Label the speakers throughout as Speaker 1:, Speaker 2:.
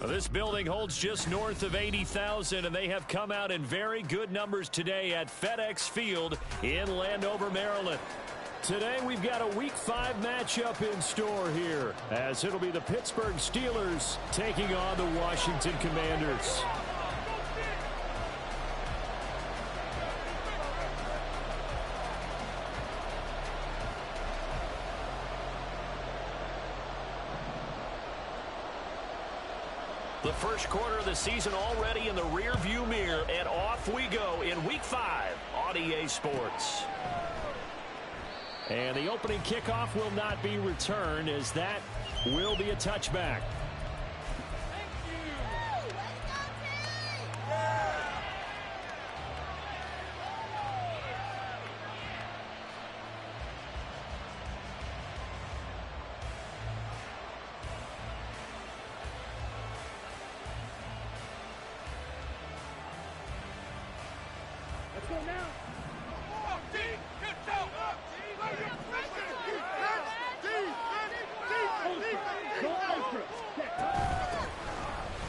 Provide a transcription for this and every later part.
Speaker 1: This building holds just north of 80,000, and they have come out in very good numbers today at FedEx Field in Landover, Maryland. Today we've got a Week 5 matchup in store here, as it'll be the Pittsburgh Steelers taking on the Washington Commanders. The first quarter of the season already in the rearview mirror, and off we go in Week 5 on EA Sports. And the opening kickoff will not be returned, as that will be a touchback.
Speaker 2: Let's go now.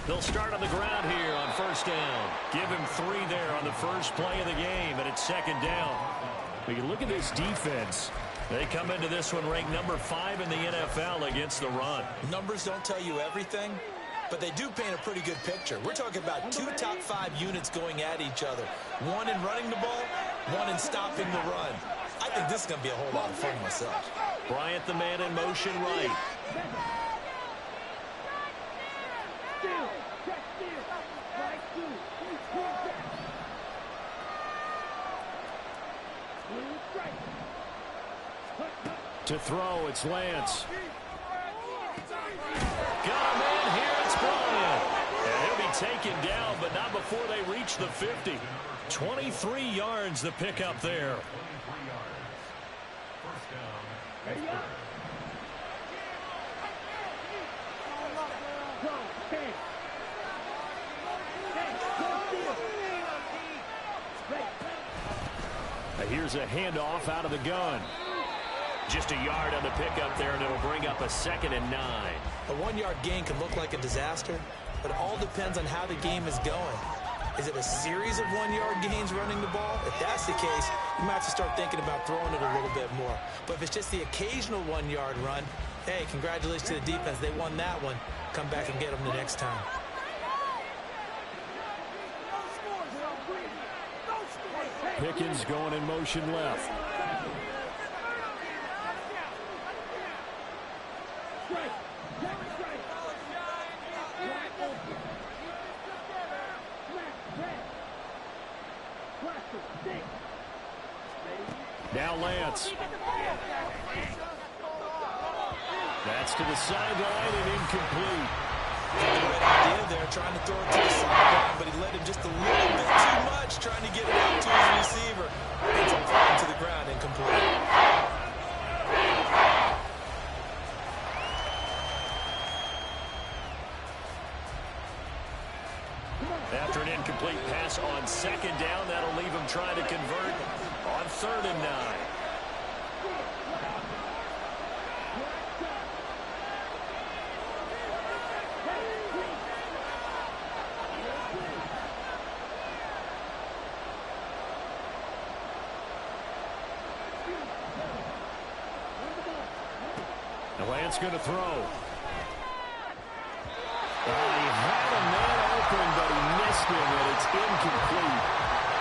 Speaker 1: They'll start on the ground here on first down. Give him 3 there on the first play of the game, and it's second down. We can look at this defense. They come into this one ranked number 5 in the NFL against the run.
Speaker 3: Numbers don't tell you everything, but they do paint a pretty good picture. We're talking about 2 top 5 units going at each other. One in running the ball, one in stopping the run. I think this is going to be a whole lot of fun myself.
Speaker 1: Bryant, the man in motion right. To throw, it's Lance. Got him in, here it's Bryant. And he'll be taken down, but not before they reach the 50. 23 yards the pickup there. Here's a handoff out of the gun. Just a yard on the pickup there, and it'll bring up a 2nd and 9.
Speaker 3: A 1-yard gain can look like a disaster, but it all depends on how the game is going. Is it a series of 1-yard gains running the ball? If that's the case, you might have to start thinking about throwing it a little bit more. But if it's just the occasional 1-yard run, hey, congratulations to the defense. They won that one. Come back and get them the next time.
Speaker 1: Pickens going in motion left. Now Lance. That's to the sideline and incomplete.
Speaker 3: Great idea there, trying to throw it to the sideline, but he let him just a little bit too much, trying to get it out to his receiver. It's falling to the ground, incomplete.
Speaker 1: After an incomplete pass on 2nd down, that'll leave him trying to convert on 3rd and 9. Lance going to throw. He had a man open, but he missed him, and it's incomplete.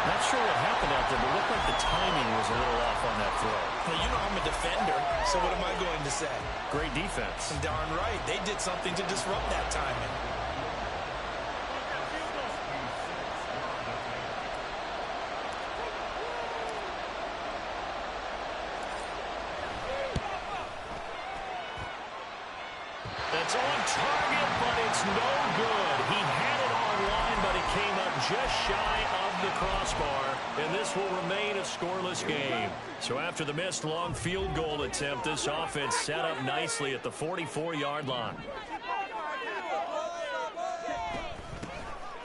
Speaker 1: Not sure what happened out there, but it looked like the timing was a little off on that throw.
Speaker 3: Well, you know I'm a defender, so what am I going to say?
Speaker 1: Great defense.
Speaker 3: And darn right, they did something to disrupt that timing.
Speaker 1: It's on target, but it's no good. He had it on line, but it came up just shy of the crossbar, and this will remain a scoreless game. So after the missed long field goal attempt, this offense set up nicely at the 44-yard line.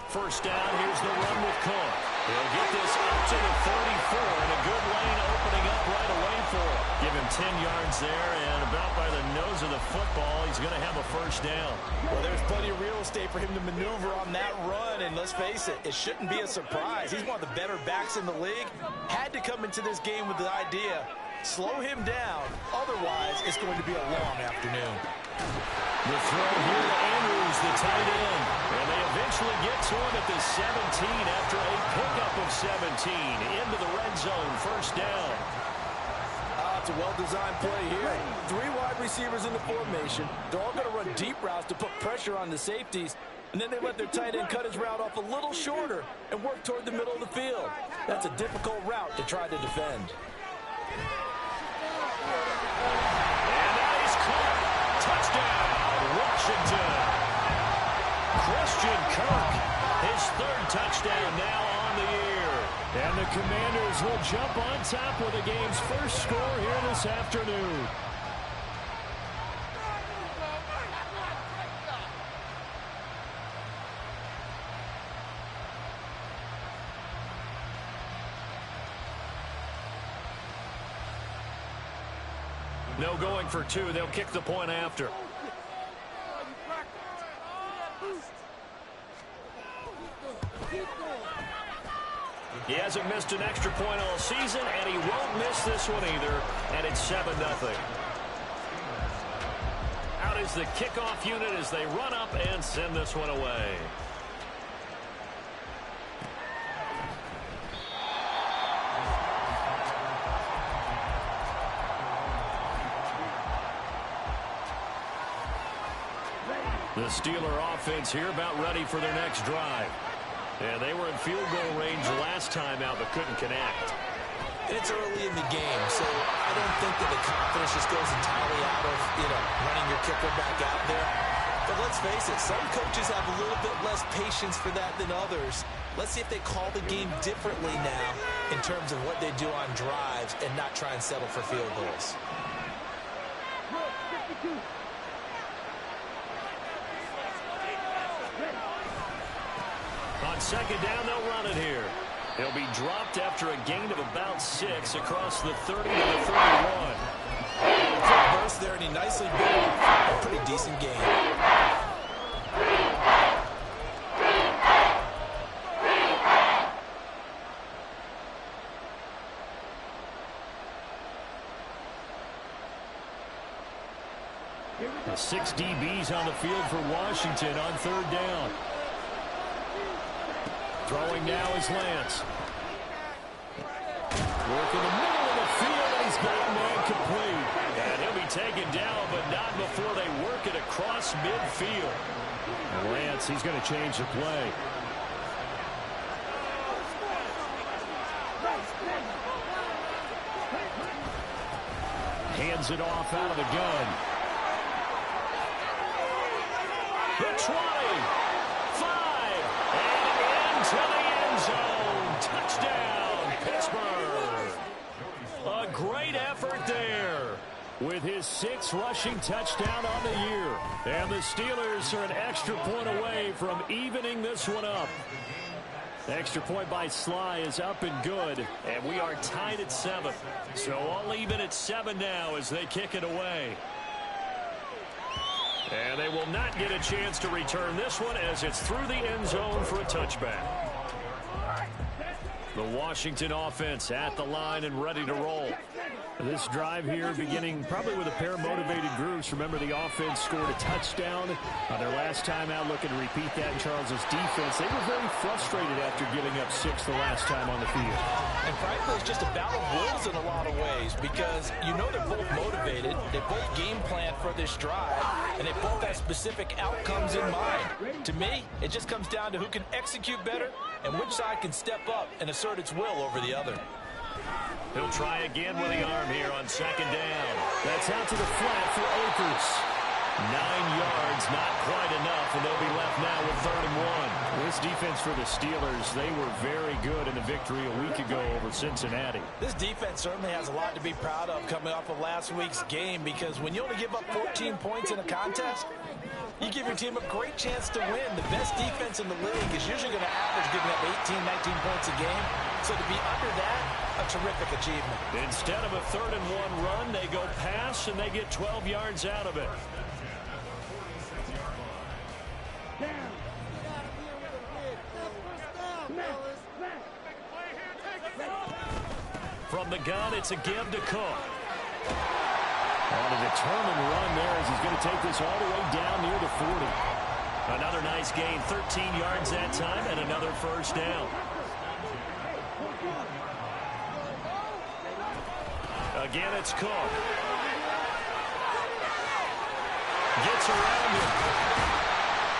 Speaker 1: First down, here's the run with Cook. He'll get this up to the 34, and a good lane opening up right away for him. Give him 10 yards there, and about by the nose of the football, he's going to have a first down.
Speaker 3: Well, there's plenty of real estate for him to maneuver on that run, and let's face it, it shouldn't be a surprise. He's one of the better backs in the league. Had to come into this game with the idea, slow him down, otherwise it's going to be a long afternoon.
Speaker 1: The throw here to Andrews, the tight end, and they eventually get to him at the 17 after a pickup of 17 into the red zone, first down.
Speaker 4: It's a well-designed play here. 3 wide receivers in the formation. They're all going to run deep routes to put pressure on the safeties, and then they let their tight end cut his route off a little shorter and work toward the middle of the field. That's a difficult route to try to defend.
Speaker 1: And that is caught. Touchdown, Washington. Christian Kirk, his 3rd touchdown now on the year. And the Commanders will jump on top with the game's first score here this afternoon. No going for 2. They'll kick the point after. He hasn't missed an extra point all season, and he won't miss this one either, and it's 7-0. Out is the kickoff unit as they run up and send this one away. The Steeler offense here about ready for their next drive. And they were in field goal range last time out, but couldn't connect.
Speaker 3: It's early in the game, so I don't think that the confidence just goes entirely out of, running your kicker back out there. But let's face it, some coaches have a little bit less patience for that than others. Let's see if they call the game differently now in terms of what they do on drives and not try and settle for field goals.
Speaker 1: On second down, they'll run it here. He'll be dropped after a gain of about 6 across the 30 to the 31.
Speaker 3: Quick burst there, and he nicely built a pretty decent game.
Speaker 1: The 6 DBs on the field for Washington on 3rd down. Throwing now is Lance. Work in the middle of the field, and he's got a man complete. And he'll be taken down, but not before they work it across midfield. And Lance, he's going to change the play. Hands it off out of the gun. The 20. 5. And into the end zone. Touchdown, Pittsburgh. A great effort there with his 6th rushing touchdown on the year. And the Steelers are an extra point away from evening this one up. The extra point by Sly is up and good, and we are tied at 7. So all even at 7 now as they kick it away. And they will not get a chance to return this one as it's through the end zone for a touchback. The Washington offense at the line and ready to roll. This drive here beginning probably with a pair of motivated groups. Remember, the offense scored a touchdown on their last time out, looking to repeat that in Charles's defense. They were very frustrated after giving up 6 the last time on the field.
Speaker 3: And frankly, it's just a battle of wills in a lot of ways because they're both motivated. They both game plan for this drive, and they both have specific outcomes in mind. To me, it just comes down to who can execute better and which side can step up and assert its will over the other.
Speaker 1: He'll try again with the arm here on 2nd down. That's out to the flat for Akers. 9 yards, not quite enough, and they'll be left now with 3rd and 1. This defense for the Steelers, they were very good in the victory a week ago over Cincinnati.
Speaker 3: This defense certainly has a lot to be proud of coming off of last week's game because when you only give up 14 points in a contest, you give your team a great chance to win. The best defense in the league is usually going to average giving up 18, 19 points a game. So to be under that, A terrific achievement.
Speaker 1: Instead of a 3rd-and-1 run, they go pass, and they get 12 yards out of it. From the gun, it's a give to Cook. And a determined run there as he's going to take this all the way down near the 40. Another nice gain, 13 yards that time, and another first down. Again, it's Cook. Gets around him.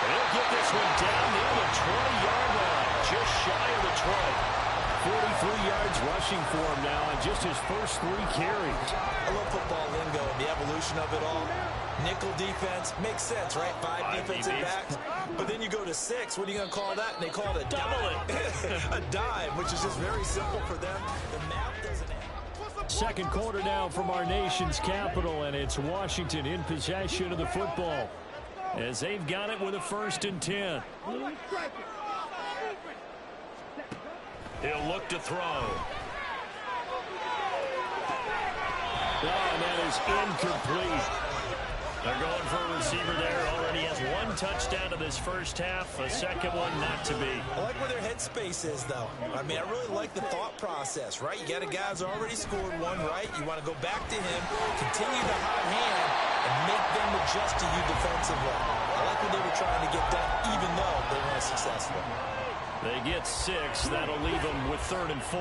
Speaker 1: He'll get this one down near the 20-yard line, just shy of the 20. 43 yards rushing for him now on just his first 3 carries.
Speaker 3: I love football lingo and the evolution of it all. Nickel defense makes sense, right? 5 defensive backs. But then you go to 6. What are you going to call that? And they call it a dime. A dime, which is just very simple for them. The math doesn't end.
Speaker 1: Second quarter now from our nation's capital, and it's Washington in possession of the football as they've got it with a 1st and 10. He'll look to throw. And that is incomplete. They're going for a receiver there. Already has 1 touchdown to this first half. A second one not to be.
Speaker 3: I like where their headspace is, though. I mean, I really like the thought process, right? You got a guy who's already scored 1, right? You want to go back to him, continue the hot hand, and make them adjust to you defensively. I like what they were trying to get done, even though they weren't successful.
Speaker 1: They get 6. That'll leave them with 3rd and 4.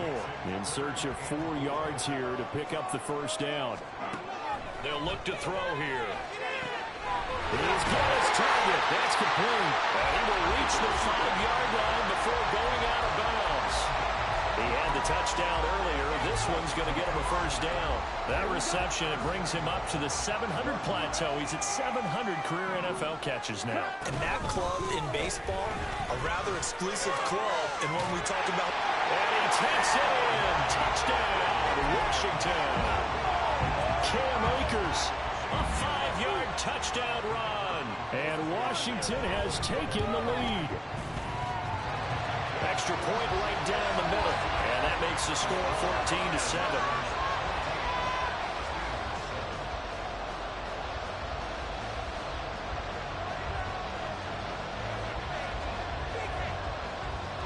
Speaker 1: In search of 4 yards here to pick up the first down. They'll look to throw here. He's got his target. That's complete. And he will reach the 5-yard line before going out of bounds. He had the touchdown earlier. This one's going to get him a first down. That reception, it brings him up to the 700 plateau. He's at 700 career NFL catches now.
Speaker 3: And that club in baseball, a rather exclusive club. And when we talk about...
Speaker 1: And he takes it in. Touchdown, Washington. Cam Akers, a 5-yard touchdown run. And Washington has taken the lead. Extra point right down the middle. And that makes the score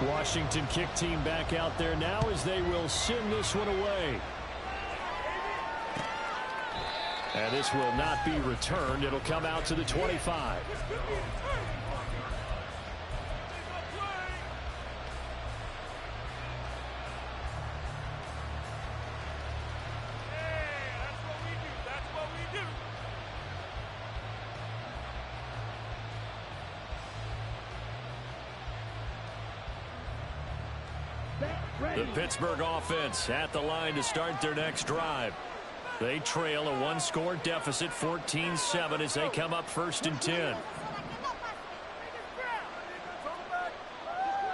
Speaker 1: 14-7. Washington kick team back out there now as they will send this one away. And this will not be returned. It'll come out to the 25. The Pittsburgh offense at the line to start their next drive. They trail a 1-score deficit, 14-7, as they come up 1st and 10.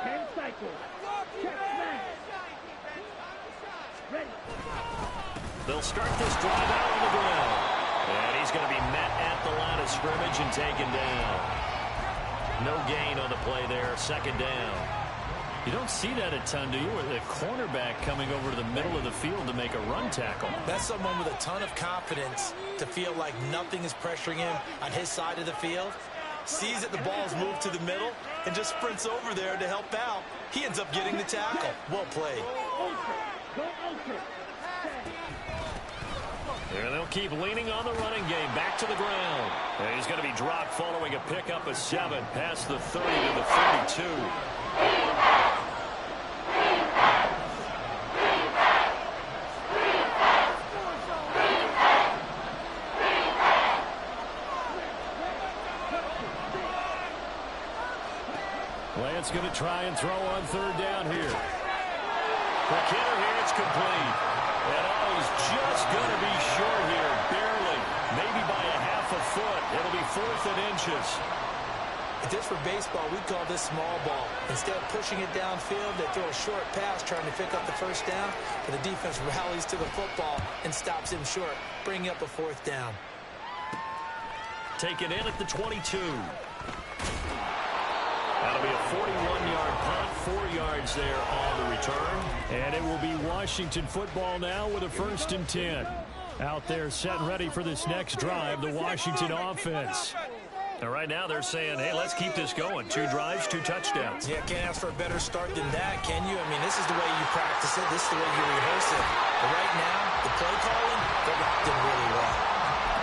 Speaker 2: 10 cycles. Check back. Ready.
Speaker 1: They'll start this drive out on the ground. And he's going to be met at the line of scrimmage and taken down. No gain on the play there, 2nd down. You don't see that a ton, do you? With a cornerback coming over to the middle of the field to make a run tackle.
Speaker 3: That's someone with a ton of confidence to feel like nothing is pressuring him on his side of the field. Sees that the ball's moved to the middle and just sprints over there to help out. He ends up getting the tackle. Well played.
Speaker 1: And they'll keep leaning on the running game. Back to the ground. And he's going to be dropped following a pickup of 7 past the 30 to the 32. Lance going to try and throw on 3rd down here. McKinnon here, it's complete. And he's just going to be short here, barely. Maybe by a half a foot. It'll be 4th and inches.
Speaker 3: If this were baseball, we'd call this small ball. Instead of pushing it downfield, they throw a short pass trying to pick up the first down, but the defense rallies to the football and stops him short, bringing up a 4th down.
Speaker 1: Taken in at the 22. That'll be a 41-yard punt, 4 yards there on the return. And it will be Washington football now with a 1st and 10. Out there set and ready for this next drive, the Washington offense. And right now they're saying, hey, let's keep this going. 2 drives, 2 touchdowns.
Speaker 3: Yeah, can't ask for a better start than that, can you? I mean, this is the way you practice it. This is the way you rehearse it. But right now, the play calling, they're locked in really well.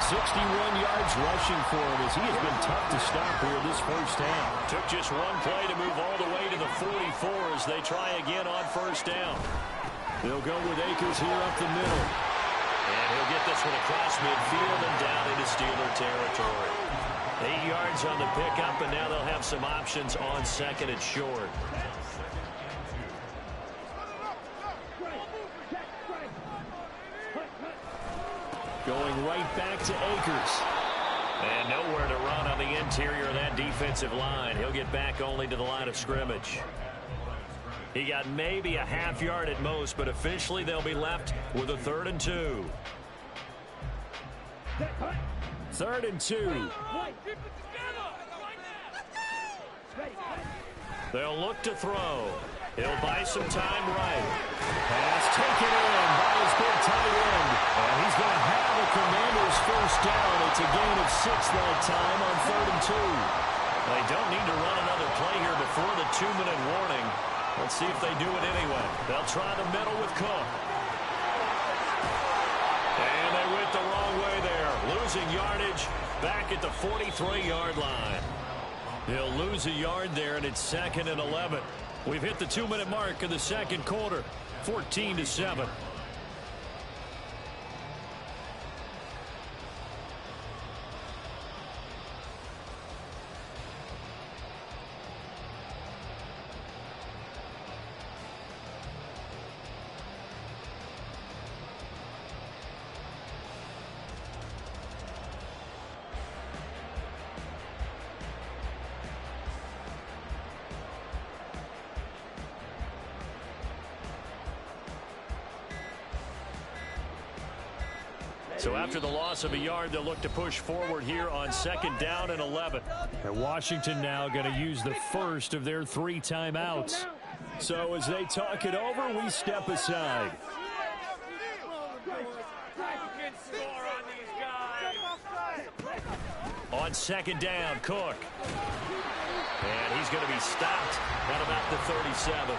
Speaker 1: 61 yards rushing for him as he has been tough to stop here this first half. Took just 1 play to move all the way to the 44 as they try again on 1st down. They'll go with Akers here up the middle. And he'll get this one across midfield and down into Steeler territory. 8 yards on the pickup, and now they'll have some options on 2nd and short. Going right back to Akers. And nowhere to run on the interior of that defensive line. He'll get back only to the line of scrimmage. He got maybe a half yard at most, but officially they'll be left with a 3rd and 2. 3rd and 2. They'll look to throw. He'll buy some time right. Pass taken in by his big tight end. And he's going to have a Commanders 1st down. It's a gain of 6 that time on 3rd and 2. They don't need to run another play here before the 2-minute warning. Let's see if they do it anyway. They'll try the middle with Cook. And they went the wrong way there. Losing yardage back at the 43-yard line. They'll lose a yard there, and it's 2nd and 11. We've hit the 2-minute mark of the 2nd quarter, 14-7. So after the loss of a yard, they'll look to push forward here on 2nd down and 11. And Washington now going to use the first of their 3 timeouts. So as they talk it over, we step aside. On 2nd down, Cook. And he's going to be stopped at about the 37.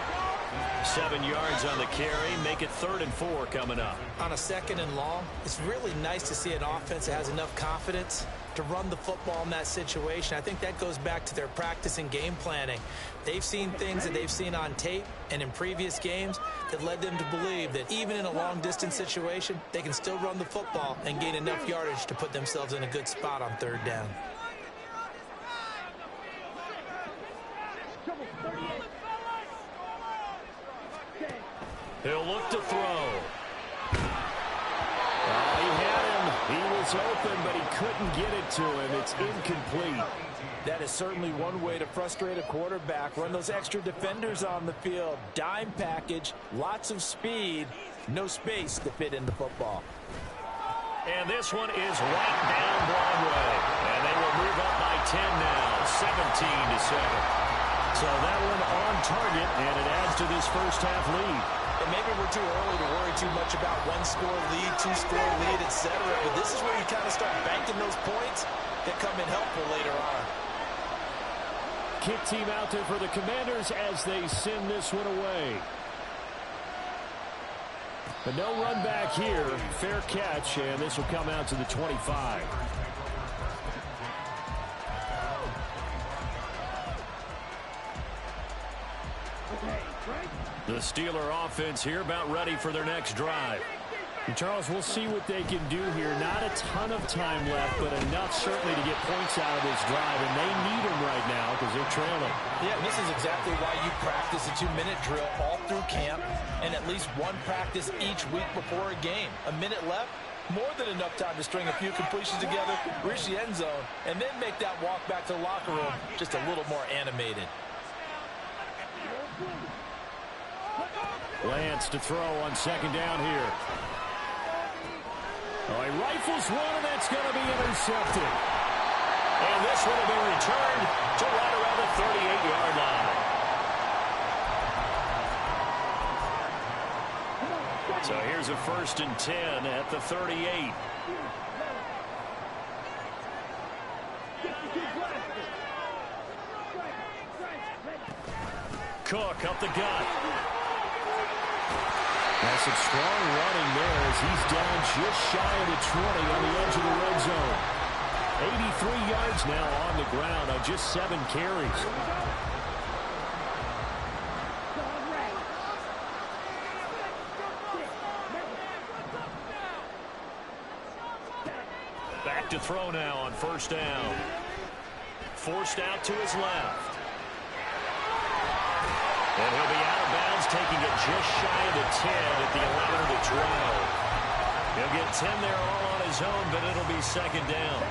Speaker 1: 7 yards on the carry. Make it 3rd and 4 coming up.
Speaker 3: On a 2nd and long, it's really nice to see an offense that has enough confidence to run the football in that situation. I think that goes back to their practice and game planning. They've seen things that they've seen on tape and in previous games that led them to believe that even in a long-distance situation, they can still run the football and gain enough yardage to put themselves in a good spot on 3rd down.
Speaker 1: He'll look to throw. He had him. He was open, but he couldn't get it to him. It's incomplete.
Speaker 4: That is certainly one way to frustrate a quarterback. Run those extra defenders on the field. Dime package, lots of speed, no space to fit in the football.
Speaker 1: And this one is right down Broadway. And they will move up by 10 now, 17-7. So that one on target, and it adds to this first half lead.
Speaker 4: And maybe we're too early to worry too much about 1-score lead, 2-score lead, etc. But this is where you kind of start banking those points that come in helpful later on.
Speaker 1: Kick team out there for the Commanders as they send this one away. But no run back here. Fair catch, and this will come out to the 25. The Steeler offense here about ready for their next drive. And Charles, we'll see what they can do here. Not a ton of time left, but enough certainly to get points out of this drive, and they need them right now because they're trailing.
Speaker 4: Yeah, and this is exactly why you practice a 2-minute drill all through camp and at least one practice each week before a game. A minute left, more than enough time to string a few completions together, reach the end zone, and then make that walk back to the locker room just a little more animated.
Speaker 1: Lance to throw on 2nd down here. Oh, he rifles one, and that's going to be intercepted. And this one will be returned to right around the 38-yard line. So here's a 1st and 10 at the 38. Cook up the gut. That's some strong running there as he's down just shy of the 20 on the edge of the red zone. 83 yards now on the ground on just 7 carries. Back to throw now on 1st down. Forced out to his left. And he'll be out of bounds, taking it just shy of the 10 at the 11 of the 12. He'll get 10 there all on his own, but it'll be 2nd down.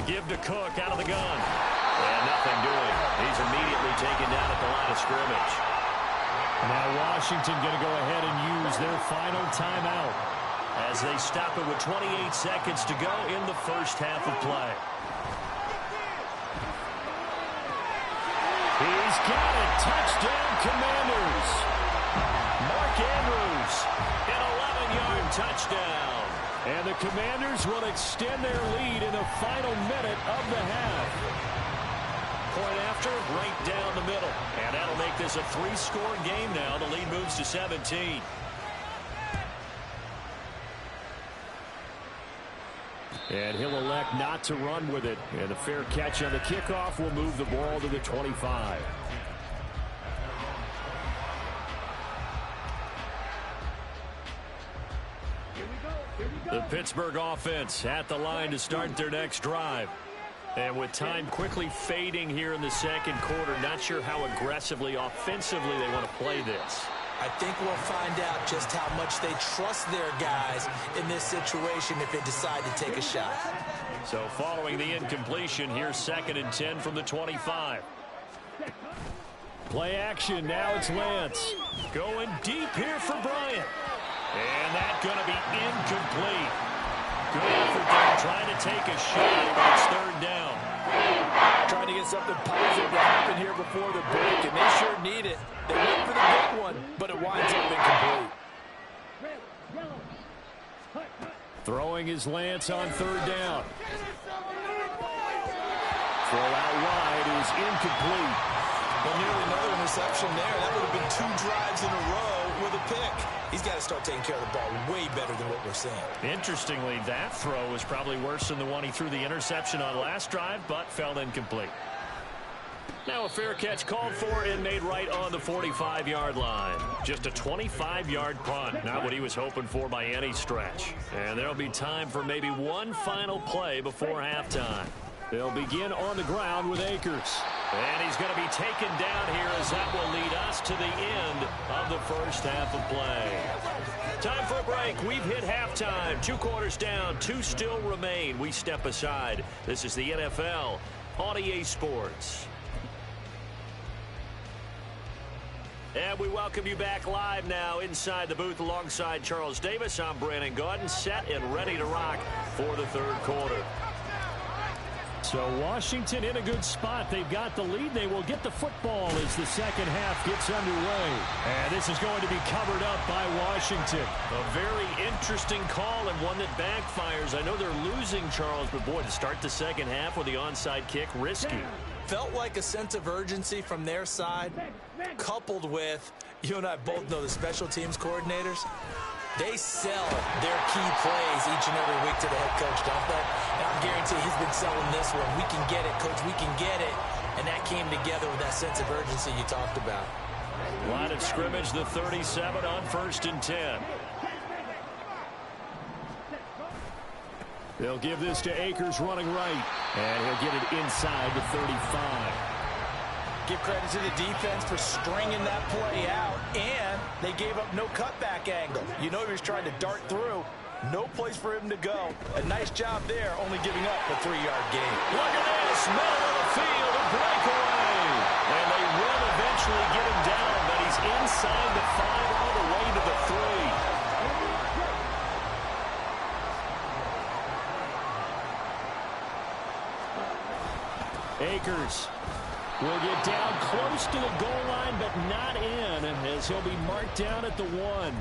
Speaker 1: Give to Cook out of the gun. And nothing doing. He's immediately taken down at the line of scrimmage. Now Washington going to go ahead and use their final timeout as they stop it with 28 seconds to go in the 1st half of play. He's got it. Touchdown, Commanders. Mark Andrews, an 11-yard touchdown. And the Commanders will extend their lead in the final minute of the half. Point after, right down the middle. And that'll make this a 3-score game now. The lead moves to 17. And he'll elect not to run with it. And a fair catch on the kickoff will move the ball to the 25. The Pittsburgh offense at the line to start their next drive. And with time quickly fading here in the 2nd quarter, not sure how aggressively, offensively they want to play this.
Speaker 3: I think we'll find out just how much they trust their guys in this situation if they decide to take a shot.
Speaker 1: So following the incompletion, here's 2nd and 10 from the 25. Play action, now it's Lance. Going deep here for Bryant. And that's going to be incomplete. Good effort there, trying to take a shot, but it's 3rd down.
Speaker 4: Trying to get something positive to happen here before the break, and they sure need it. They went for the big one, but it winds up incomplete.
Speaker 1: Throwing is Lance on 3rd down. Throw out wide is incomplete.
Speaker 3: Well, nearly another interception there. That would have been 2 drives in a row with a pick. He's got to start taking care of the ball way better than what we're seeing.
Speaker 1: Interestingly, that throw was probably worse than the one he threw the interception on last drive, but fell incomplete. Now a fair catch called for and made right on the 45-yard line. Just a 25-yard punt, not what he was hoping for by any stretch. And there'll be time for maybe one final play before halftime. They'll begin on the ground with Akers. And he's going to be taken down here as that will lead us to the end of the 1st half of play. Time for a break. We've hit halftime. 2 quarters down. 2 still remain. We step aside. This is the NFL on EA Sports. And we welcome you back live now inside the booth alongside Charles Davis. I'm Brandon Gaudin, set and ready to rock for the 3rd quarter. So Washington in a good spot. They've got the lead. They will get the football as the 2nd half gets underway. And this is going to be covered up by Washington. A very interesting call and one that backfires. I know they're losing, Charles, but boy, to start the 2nd half with the onside kick, risky.
Speaker 3: Felt like a sense of urgency from their side, coupled with, you and I both know the special teams coordinators. They sell their key plays each and every week to the head coach, don't they? And I guarantee he's been selling this one. We can get it, coach. We can get it. And that came together with that sense of urgency you talked about.
Speaker 1: Line of scrimmage, the 37 on 1st and 10. They'll give this to Akers running right. And he'll get it inside the 35.
Speaker 4: Give credit to the defense for stringing that play out, and they gave up no cutback angle. You know he was trying to dart through. No place for him to go. A nice job there, only giving up a 3-yard gain.
Speaker 1: Look at this, middle of the field, a breakaway. And they will eventually get him down, but he's inside the 5 all the way to the 3. will get down close to the goal line, but not in, as he'll be marked down at the 1.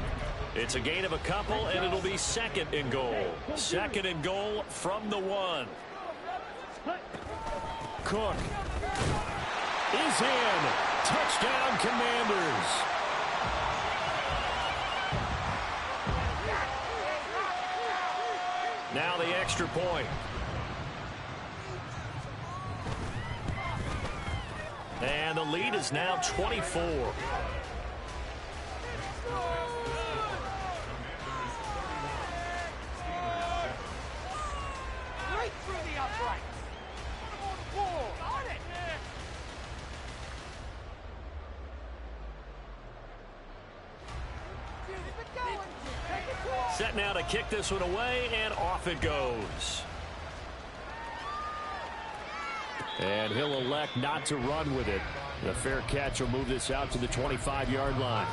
Speaker 1: It's a gain of a couple, and it'll be second and goal. Second and goal from the 1. Cook is in. Touchdown, Commanders. Now the extra point. And the lead is now 24.
Speaker 2: Right through the upright. On it.
Speaker 1: Set now to kick this one away, and off it goes. And he'll elect not to run with it. The fair catch will move this out to the 25-yard line.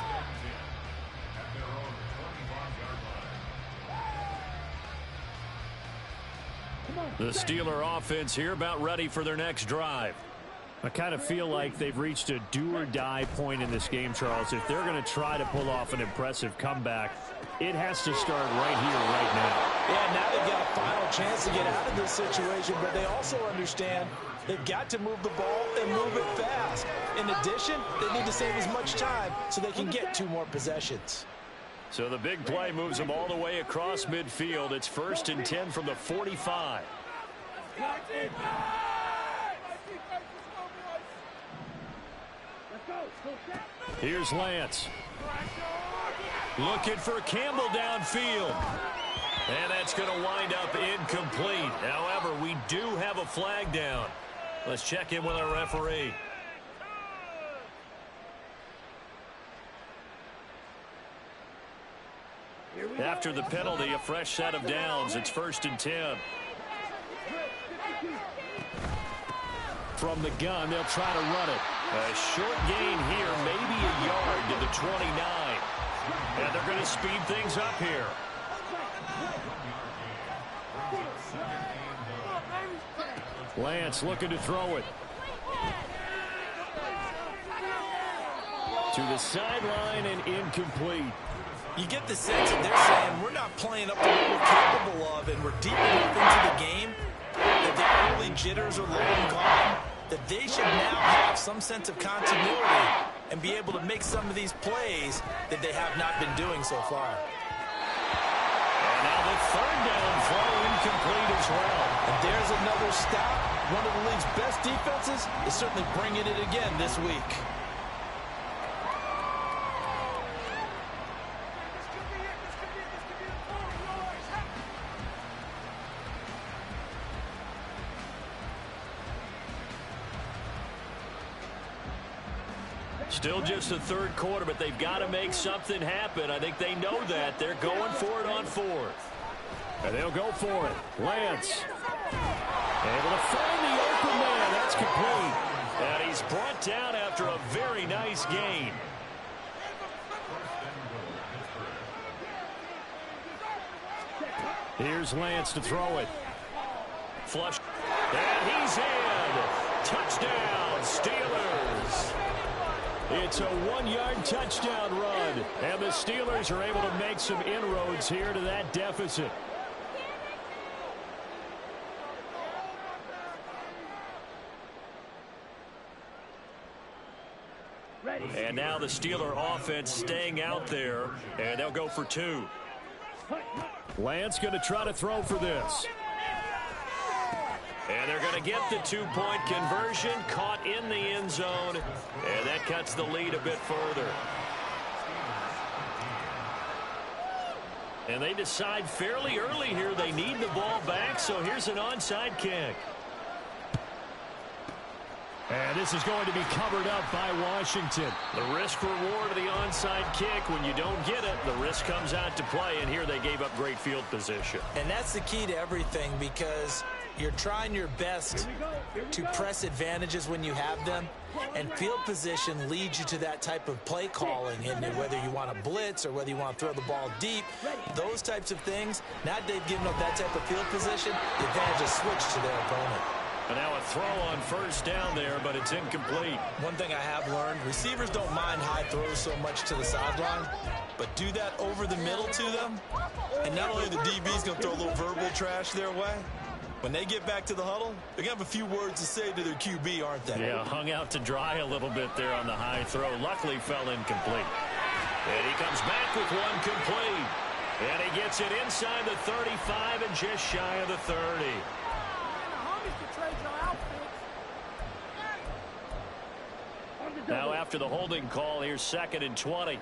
Speaker 1: The Steeler offense here about ready for their next drive. I kind of feel like they've reached a do-or-die point in this game, Charles. If they're going to try to pull off an impressive comeback, it has to start right here, right now.
Speaker 3: Yeah, now they've got a final chance to get out of this situation, but they also understand they've got to move the ball and move it fast. In addition, they need to save as much time so they can get 2 more possessions.
Speaker 1: So the big play moves them all the way across midfield. It's 1st and 10 from the 45. Here's Lance. Looking for Campbell downfield. And that's going to wind up incomplete. However, we do have a flag down. Let's check in with our referee. After the penalty, a fresh set of downs. It's 1st and 10. From the gun, they'll try to run it. A short gain here, maybe a yard to the 29. And they're going to speed things up here. Lance looking to throw it. To the sideline and incomplete.
Speaker 3: You get the sense that they're saying we're not playing up to what we're capable of, and we're deep enough into the game that the early jitters are long gone, that they should now have some sense of continuity and be able to make some of these plays that they have not been doing so far.
Speaker 1: And now the 3rd down throw incomplete as well.
Speaker 3: And there's another stop. One of the league's best defenses is certainly bringing it again this week.
Speaker 1: Still just the 3rd quarter, but they've got to make something happen. I think they know that. They're going for it on 4th. And they'll go for it. Lance. Able to find the open man. That's complete. And he's brought down after a very nice gain. Here's Lance to throw it. Flush. And he's in. Touchdown, Steelers. It's a 1-yard touchdown run, and the Steelers are able to make some inroads here to that deficit. And now the Steeler offense staying out there, and they'll go for 2. Lance going to try to throw for this. And they're going to get the 2-point conversion, caught in the end zone, and that cuts the lead a bit further. And they decide fairly early here they need the ball back, so here's an onside kick. And this is going to be covered up by Washington. The risk reward of the onside kick, when you don't get it, the risk comes out to play, and here they gave up great field position.
Speaker 3: And that's the key to everything, because you're trying your best to press advantages when you have them, and field position leads you to that type of play calling, and whether you want to blitz or whether you want to throw the ball deep, those types of things. Now they've given up that type of field position, the advantage is switched to their opponent.
Speaker 1: And now a throw on first down there, but it's incomplete.
Speaker 3: One thing I have learned, receivers don't mind high throws so much to the sideline, but do that over the middle to them, and not only the DB's going to throw a little verbal trash their way, when they get back to the huddle, they're going to have a few words to say to their QB, aren't they?
Speaker 1: Yeah, hung out to dry a little bit there on the high throw. Luckily fell incomplete. And he comes back with one complete. And he gets it inside the 35 and just shy of the 30. Now after the holding call, here's 2nd and 20.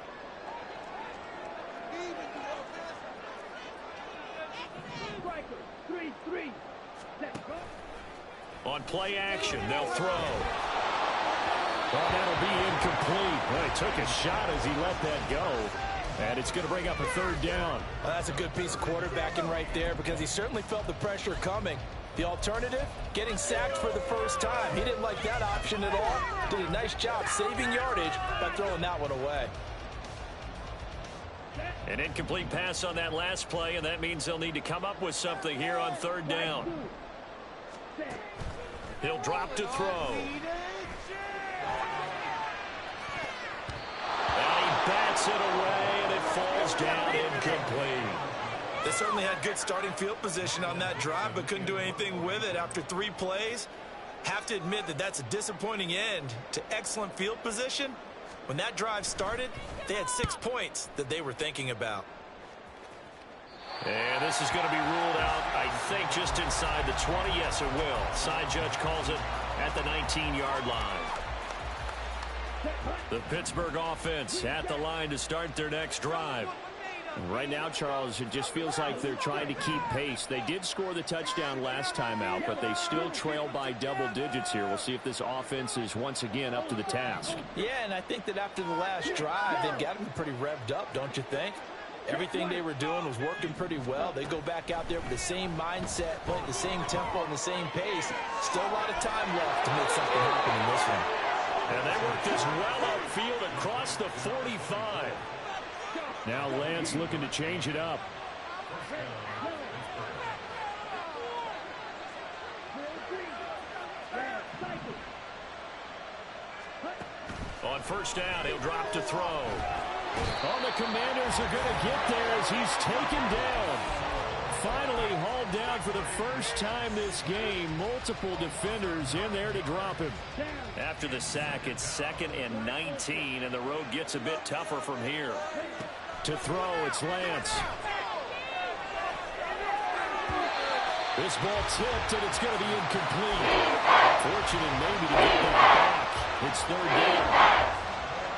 Speaker 1: On play action, they'll throw. Well, that'll be incomplete. Well, he took a shot as he let that go. And it's going to bring up a 3rd down.
Speaker 4: Well, that's a good piece of quarterbacking right there because he certainly felt the pressure coming. The alternative, getting sacked for the first time. He didn't like that option at all. Did a nice job saving yardage by throwing that one away.
Speaker 1: An incomplete pass on that last play, and that means they'll need to come up with something here on 3rd down. He'll drop to throw. And he bats it away, and it falls down incomplete.
Speaker 3: They certainly had good starting field position on that drive, but couldn't do anything with it after 3 plays. Have to admit that that's a disappointing end to excellent field position. When that drive started, they had 6 points that they were thinking about.
Speaker 1: And this is going to be ruled out, I think, just inside the 20. Yes, it will. Side judge calls it at the 19-yard line. The Pittsburgh offense at the line to start their next drive. Right now, Charles, it just feels like they're trying to keep pace. They did score the touchdown last time out, but they still trail by double digits here. We'll see if this offense is once again up to the task.
Speaker 4: Yeah, and I think that after the last drive, they've got to be pretty revved up, don't you think? Everything they were doing was working pretty well. They go back out there with the same mindset, playing the same tempo and the same pace. Still a lot of time left to make something happen in this one.
Speaker 1: And they work this well upfield across the 45. Now Lance looking to change it up. On first down, he'll drop to throw. Oh, the Commanders are going to get there as he's taken down. Finally hauled down for the first time this game. Multiple defenders in there to drop him. After the sack, it's 2nd and 19, and the road gets a bit tougher from here. To throw, it's Lance. This ball tipped, and it's going to be incomplete. Fortunate maybe to get that back. It's 3rd down.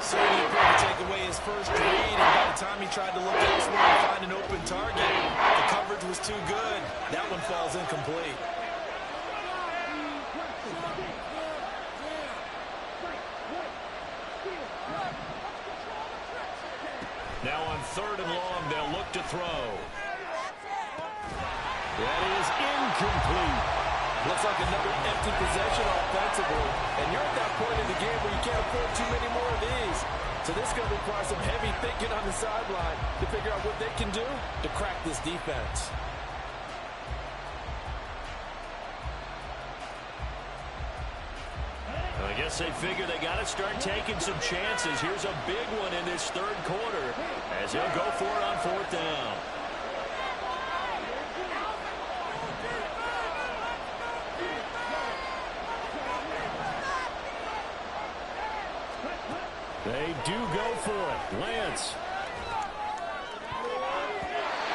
Speaker 3: Certainly couldn't take away his first read, and by the time he tried to look elsewhere and find an open target, the coverage was too good. That one falls incomplete.
Speaker 1: Now on 3rd and long, they'll look to throw. That is incomplete.
Speaker 4: Looks like another empty possession offensively. And you're at that point in the game where you can't afford too many more of these. So this is going to require some heavy thinking on the sideline to figure out what they can do to crack this defense.
Speaker 1: Well, I guess they figure they got to start taking some chances. Here's a big one in this 3rd quarter as he'll go for it on 4th down. They do go for it. Lance.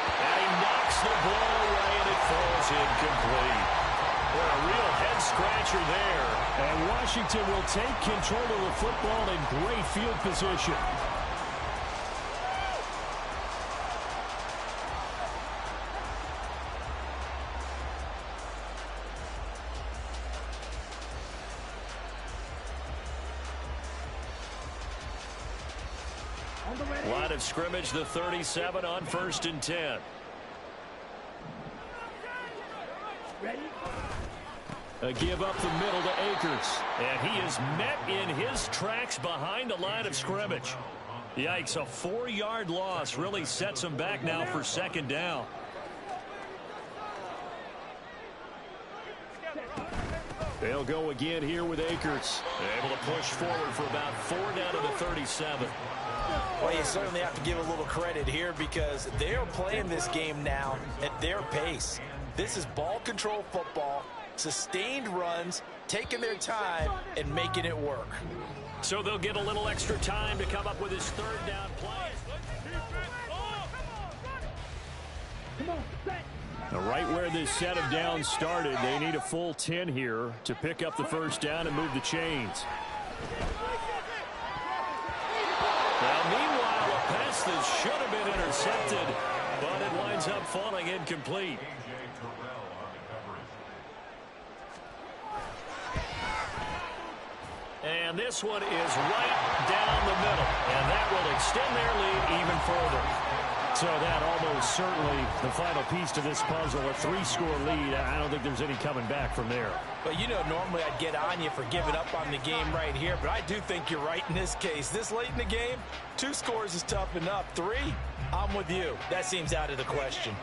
Speaker 1: And he knocks the ball away, and it falls incomplete. Well, a real head-scratcher there. And Washington will take control of the football in great field position. Line of scrimmage, the 37 on 1st and 10. A give up the middle to Akers. And he is met in his tracks behind the line of scrimmage. Yikes, a 4-yard loss really sets him back now for 2nd down. They'll go again here with Akers. Able to push forward for about 4 down to the 37.
Speaker 3: Well, you certainly have to give a little credit here because they're playing this game now at their pace. This is ball control football, sustained runs, taking their time and making it work.
Speaker 1: So they'll get a little extra time to come up with his 3rd down play. Now, right where this set of downs started, they need a full 10 here to pick up the 1st down and move the chains. Now, meanwhile, a pass that should have been intercepted, but it winds up falling incomplete. And this one is right down the middle, and that will extend their lead even further. So that almost certainly the final piece to this puzzle, a 3-score lead. I don't think there's any coming back from there.
Speaker 3: But, you know, normally I'd get on you for giving up on the game right here, but I do think you're right in this case. This late in the game, 2 scores is tough enough. 3, I'm with you. That seems out of the question.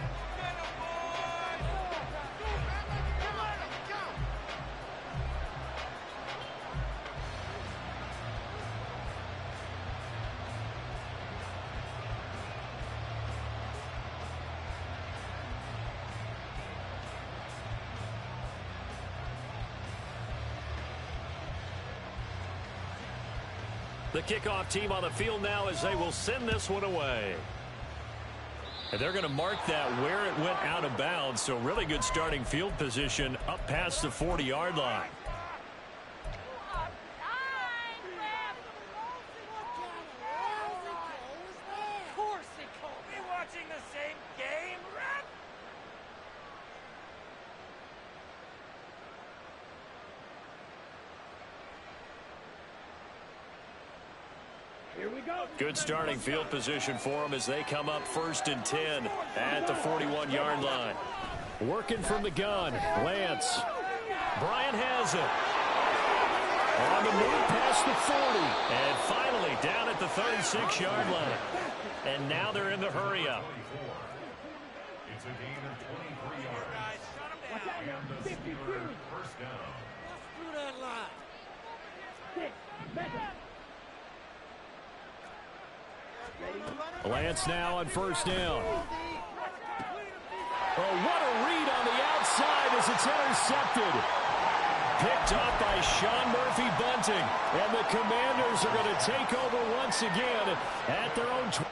Speaker 1: The kickoff team on the field now as they will send this one away. And they're going to mark that where it went out of bounds. So really good starting field position up past the 40-yard line. Good starting field position for them as they come up 1st and 10 at the 41-yard line. Working from the gun, Lance. Bryant has it. On the move past the 40. And finally down at the 36-yard line. And now they're in the hurry-up.
Speaker 2: It's a gain of 23 yards. And the Steelers' 1st down. Through that line.
Speaker 1: Lance now on 1st down. Oh, what a read on the outside as it's intercepted. Picked up by Sean Murphy Bunting. And the Commanders are going to take over once again at their own 20.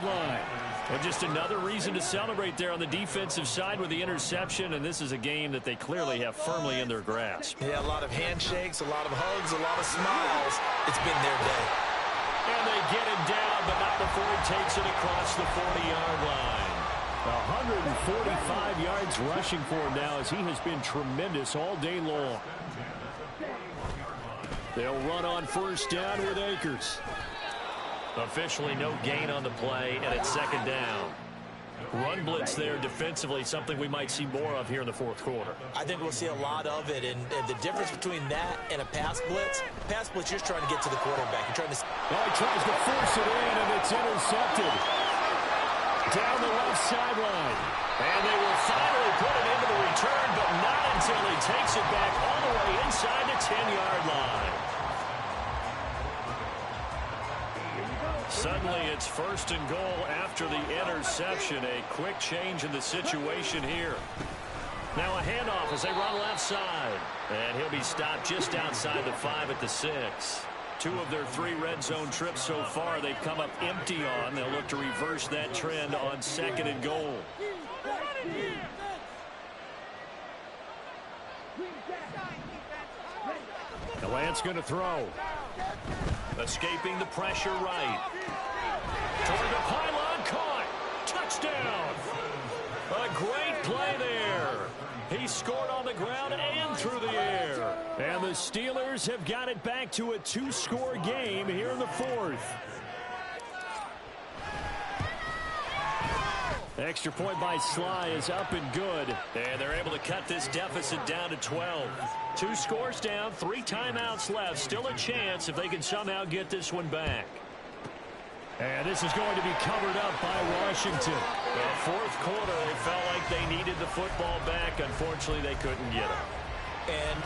Speaker 1: Line. And just another reason to celebrate there on the defensive side with the interception, and this is a game that they clearly have firmly in their grasp.
Speaker 3: Yeah, a lot of handshakes, a lot of hugs, a lot of smiles. It's been their day.
Speaker 1: And they get him down, but not before he takes it across the 40-yard line. 145 yards rushing for him now as he has been tremendous all day long. They'll run on 1st down with Akers. Officially no gain on the play, and it's 2nd down. Run blitz there defensively, something we might see more of here in the 4th quarter.
Speaker 3: I think we'll see a lot of it, and the difference between that and a pass blitz, you're trying to get to the quarterback. You're trying to...
Speaker 1: Oh, he tries to force it in, and it's intercepted. Down the left sideline. And they will finally put it into the return, but not until he takes it back all the way inside the 10-yard line. Suddenly it's 1st and goal after the interception. A quick change in the situation here. Now a handoff as they run left side. And he'll be stopped just outside the 5 at the 6. 2 of their 3 red zone trips so far they've come up empty on. They'll look to reverse that trend on 2nd and goal. The Lance going to throw. Escaping the pressure right. Toward the pylon, caught. touchdown. A great play there. He scored on the ground and through the air. And the Steelers have got it back to a 2-score game here in the fourth. Extra point by Sly is up and good. And they're able to cut this deficit down to 12. 2 scores down, 3 timeouts left. Still a chance if they can somehow get this one back. And this is going to be covered up by Washington. Well, fourth quarter, they felt like they needed the football back. Unfortunately, they couldn't get it.
Speaker 3: And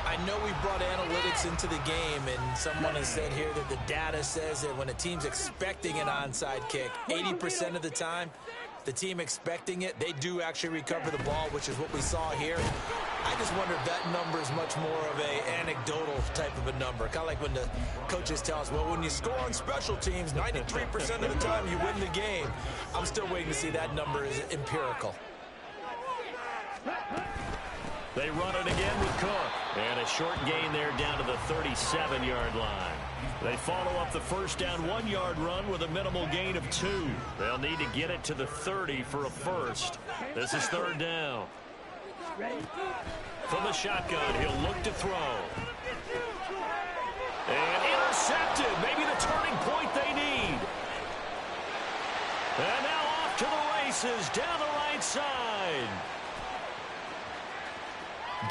Speaker 3: I know we brought analytics into the game, and someone has said here that the data says that when a team's expecting an onside kick, 80% of the time, the team expecting it, they do actually recover the ball, which is what we saw here. I just wonder if that number is much more of a anecdotal type of a number. Kind of like when the coaches tell us, well, when you score on special teams, 93% of the time you win the game. I'm still waiting to see that number is empirical.
Speaker 1: They run it again with Cook. And a short gain there down to the 37-yard line. They follow up the first down 1-yard run with a minimal gain of 2. They'll need to get it to the 30 for a first. This is third down. From the shotgun, he'll look to throw. And intercepted. Maybe the turning point they need. And now off to the races down the right side.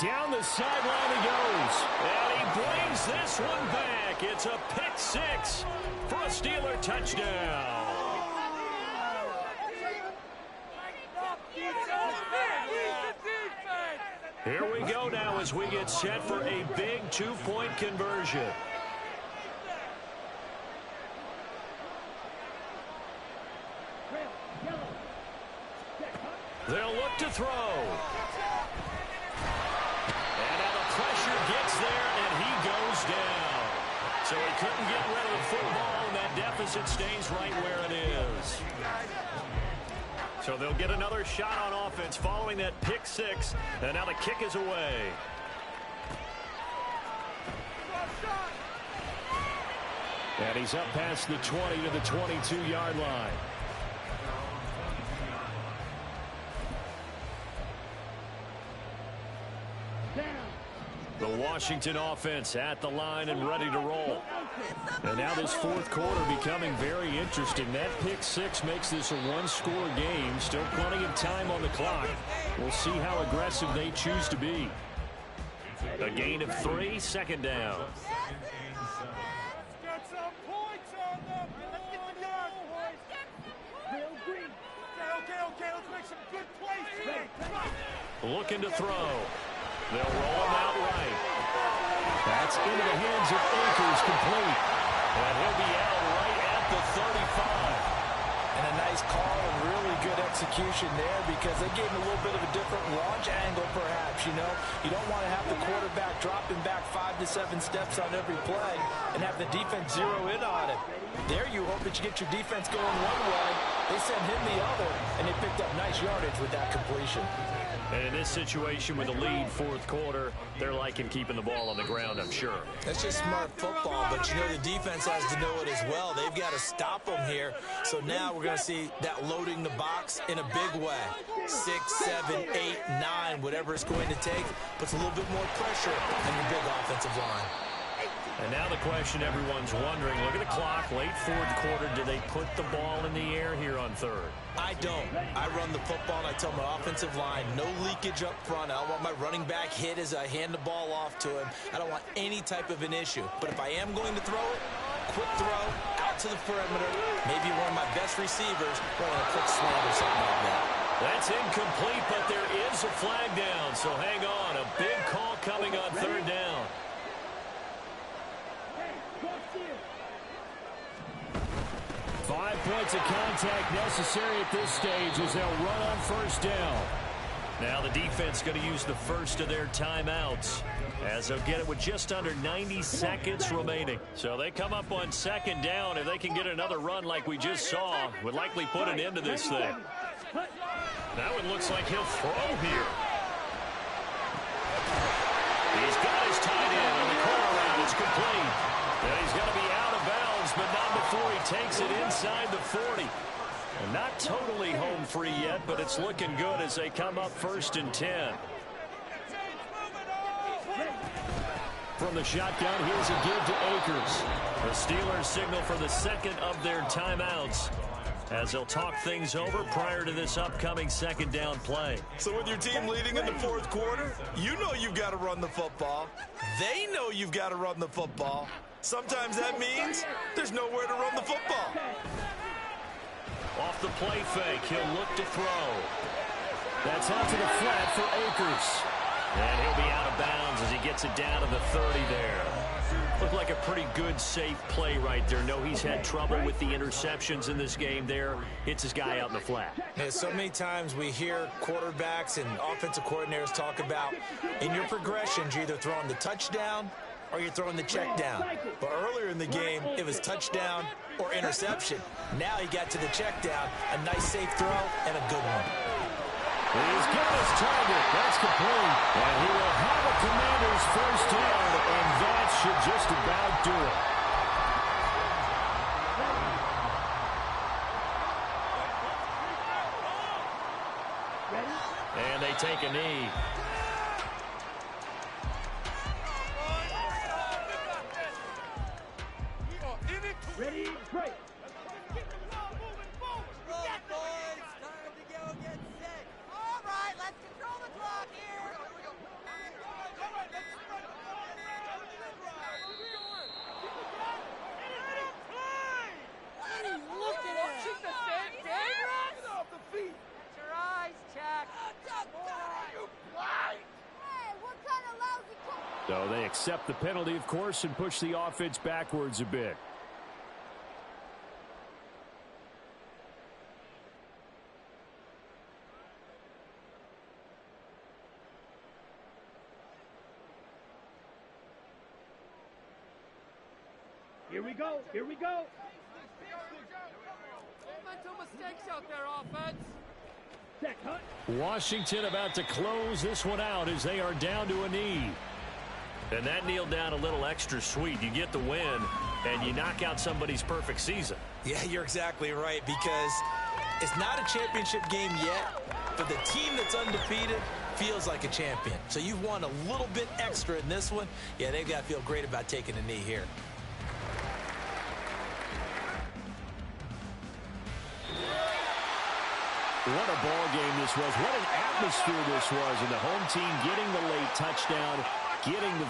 Speaker 1: Down the sideline he goes. And he brings this one back. It's a pick 6 for a Steeler touchdown. Here we go now as we get set for a big 2-point conversion. They'll look to throw. And now the pressure gets there, and he goes down. So he couldn't get rid of the football, and that deficit stays right where it is. So they'll get another shot on offense following that pick 6, and now the kick is away. And he's up past the 20 to the 22-yard line. The Washington offense at the line and ready to roll. And now this fourth quarter becoming very interesting. That pick 6 makes this a 1-score game. Still plenty of time on the clock. We'll see how aggressive they choose to be. A gain of 3, second down.
Speaker 5: Okay, let's make some good plays here.
Speaker 1: Looking to throw. They'll roll him out right. That's into the hands of Akers, complete. And he'll be out right at the 35.
Speaker 4: And a nice call and really good execution there because they gave him a little bit of a different launch angle perhaps, you know. You don't want to have the quarterback dropping back 5 to 7 steps on every play and have the defense zero in on it. There you hope that you get your defense going one way. They send him the other, and they picked up nice yardage with that completion.
Speaker 1: And in this situation with the lead fourth quarter, they're liking keeping the ball on the ground, I'm sure.
Speaker 3: That's just smart football, but you know the defense has to know it as well. They've got to stop them here. So now we're going to see that loading the box in a big way. 6, 7, 8, 9, whatever it's going to take, puts a little bit more pressure on your big offensive line.
Speaker 1: And now the question everyone's wondering, look at the clock, late fourth quarter, do they put the ball in the air here on third?
Speaker 3: I don't. I run the football, and I tell my offensive line, no leakage up front. I don't want my running back hit as I hand the ball off to him. I don't want any type of an issue. But if I am going to throw it, quick throw, out to the perimeter, maybe one of my best receivers running a quick slant or something like that.
Speaker 1: That's incomplete, but there is a flag down, so hang on. A big call coming on third down. 5 points of contact necessary at this stage as they'll run on first down. Now the defense going to use the first of their timeouts as they'll get it with just under 90 seconds remaining. So they come up on second down. If they can get another run like we just saw, would likely put an end to this thing. That one looks like he'll throw here. He's got his tight end on the corner route. It's complete. And he's going to be out of bounds, but not before he takes it inside the 40. And not totally home free yet, but it's looking good as they come up 1st and 10. From the shotgun, here's a give to Akers. The Steelers signal for the second of their timeouts as they'll talk things over prior to this upcoming second down play.
Speaker 3: So with your team leading in the fourth quarter, you know you've got to run the football. They know you've got to run the football. Sometimes that means there's nowhere to run the football.
Speaker 1: Off the play fake, he'll look to throw. That's out to the flat for Akers. And he'll be out of bounds as he gets it down to the 30 there. Looked like a pretty good, safe play right there. No, he's had trouble with the interceptions in this game there. Hits his guy out in the flat.
Speaker 3: Yeah, so many times we hear quarterbacks and offensive coordinators talk about in your progressions, you're either throwing the touchdown or you're throwing the check down. But earlier in the game, it was touchdown or interception. Now he got to the check down, a nice safe throw, and a good one.
Speaker 1: He's got his target. That's complete. And he will have a Commanders first down, and that should just about do it. And they take a knee.
Speaker 5: Ready, break.
Speaker 1: So they accept the penalty, of course, and push the offense backwards a bit.
Speaker 5: Here we go. Here we go.
Speaker 6: Mental mistakes out there, offense.
Speaker 1: Washington about to close this one out as they are down to a knee. And that kneeled down a little extra sweet. You get the win, and you knock out somebody's perfect season.
Speaker 3: Yeah, you're exactly right, because it's not a championship game yet, but the team that's undefeated feels like a champion. So you've won a little bit extra in this one. Yeah, they've got to feel great about taking a knee here.
Speaker 1: What a ball game this was. What an atmosphere this was. And the home team getting the late touchdown, getting the